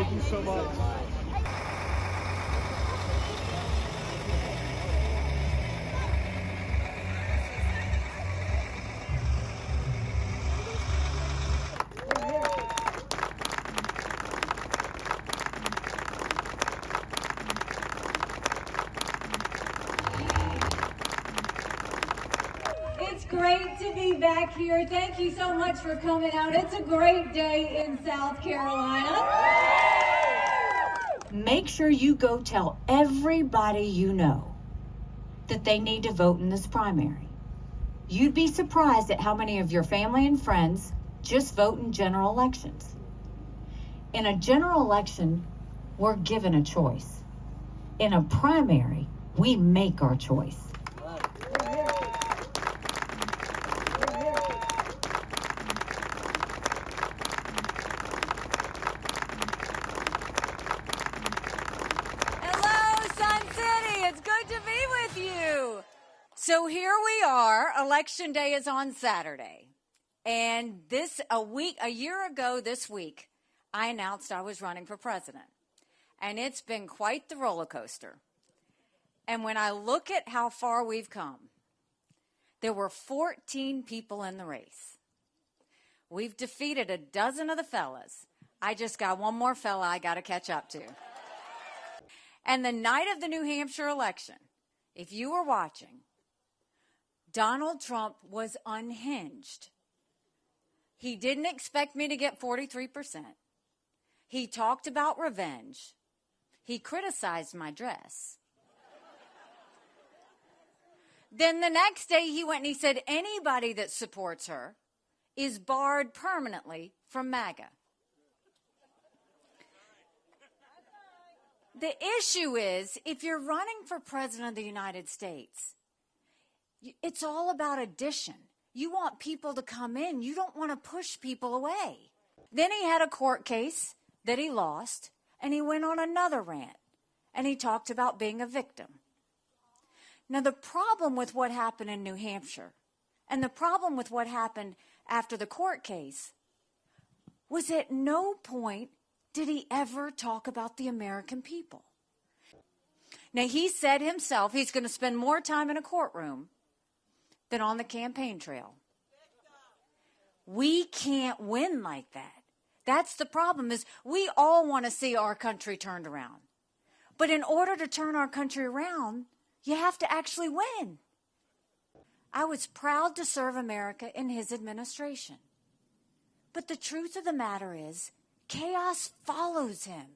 Thank you so much. It's great to be back here. Thank you so much for coming out. It's a great day in South Carolina. Make sure you go tell everybody you know that they need to vote in this primary. You'd be surprised at how many of your family and friends just vote in general elections. In a general election, we're given a choice. In a primary, we make our choice. So here we are, Election Day is on Saturday, and a year ago this week, I announced I was running for president, and it's been quite the roller coaster. And when I look at how far we've come, there were 14 people in the race. We've defeated a dozen of the fellas. I just got one more fella I got to catch up to. And the night of the New Hampshire election, if you were watching, Donald Trump was unhinged. He didn't expect me to get 43%. He talked about revenge. He criticized my dress. Then the next day he went and he said anybody that supports her is barred permanently from MAGA. The issue is, if you're running for president of the United States, it's all about addition. You want people to come in. You don't want to push people away. Then he had a court case that he lost, and he went on another rant, and he talked about being a victim. Now, the problem with what happened in New Hampshire, and the problem with what happened after the court case, was at no point did he ever talk about the American people. Now, he said himself he's going to spend more time in a courtroom than on the campaign trail. We can't win like that. That's the problem, is we all want to see our country turned around. But in order to turn our country around, you have to actually win. I was proud to serve America in his administration. But the truth of the matter is, chaos follows him.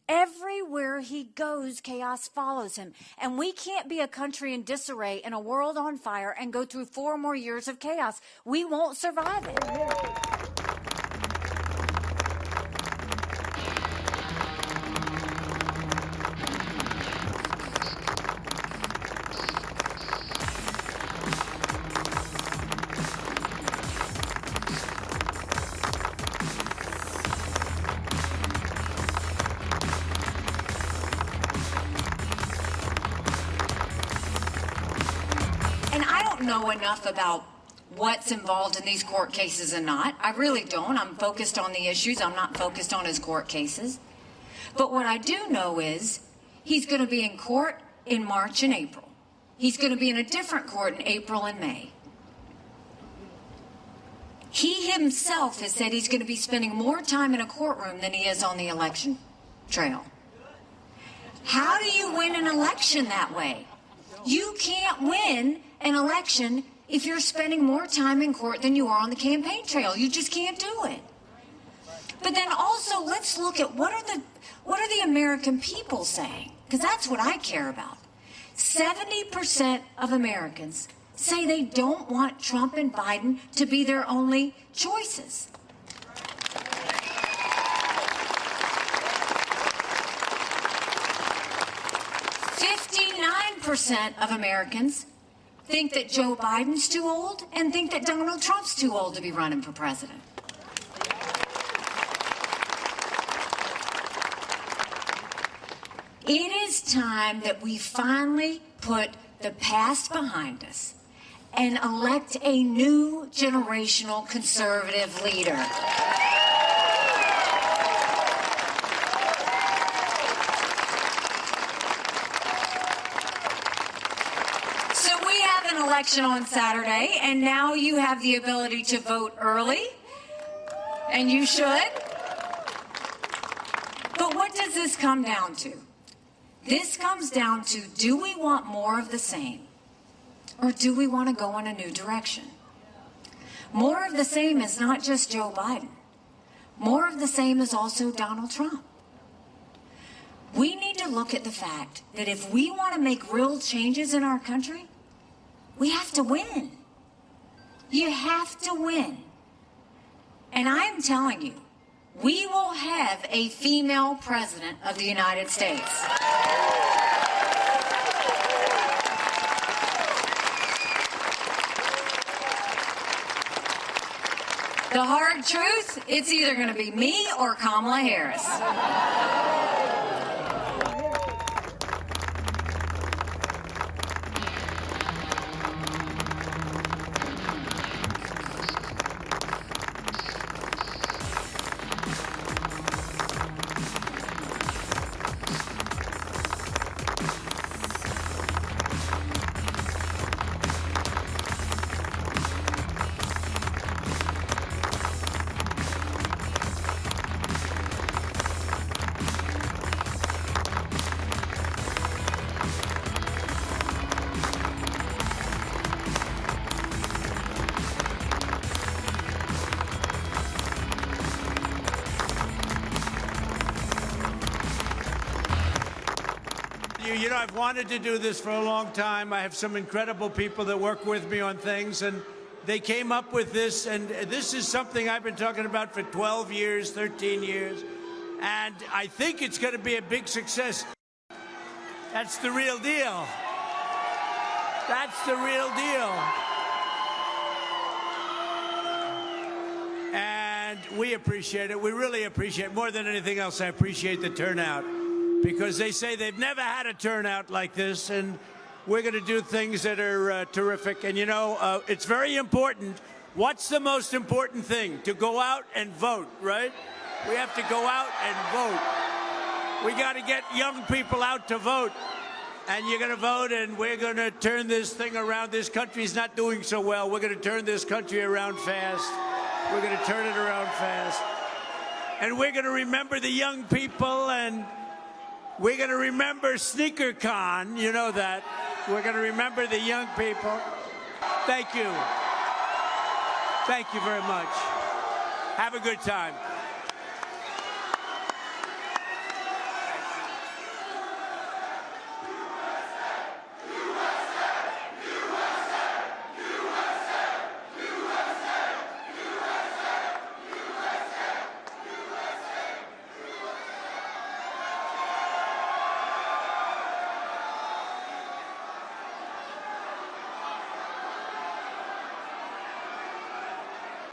Everywhere he goes, chaos follows him. And we can't be a country in disarray and a world on fire and go through 4 more years of chaos. We won't survive it. Know enough about what's involved in these court cases and not. I really don't. I'm focused on the issues. I'm not focused on his court cases. But what I do know is he's going to be in court in March and April. He's going to be in a different court in April and May. He himself has said he's going to be spending more time in a courtroom than he is on the election trail. How do you win an election that way? You can't win an election if you're spending more time in court than you are on the campaign trail. You just can't do it. But then also, let's look at what are the American people saying? Because that's what I care about. 70% of Americans say they don't want Trump and Biden to be their only choices. 59% of Americans think that Joe Biden's too old and think that Donald Trump's too old to be running for president. It is time that we finally put the past behind us and elect a new generational conservative leader. election on Saturday, and now you have the ability to vote early, and you should. But what does this come down to? This comes down to, do we want more of the same, or do we want to go in a new direction? More of the same is not just Joe Biden. More of the same is also Donald Trump. We need to look at the fact that if we want to make real changes in our country, we have to win. You have to win. And I'm telling you, we will have a female president of the United States. The hard truth, it's either going to be me or Kamala Harris. You know, I've wanted to do this for a long time. I have some incredible people that work with me on things, and they came up with this, and this is something I've been talking about for 12 years, 13 years, and I think it's going to be a big success. That's the real deal. That's the real deal. And we appreciate it. We really appreciate it. More than anything else, I appreciate the turnout, because they say they've never had a turnout like this, and we're going to do things that are terrific. And, you know, it's very important. What's the most important thing? To go out and vote, right? We have to go out and vote. We got to get young people out to vote. And you're going to vote, and we're going to turn this thing around. This country's not doing so well. We're going to turn this country around fast. We're going to turn it around fast. And we're going to remember the young people, and we're going to remember SneakerCon. You know that. We're going to remember the young people. Thank you. Thank you very much. Have a good time.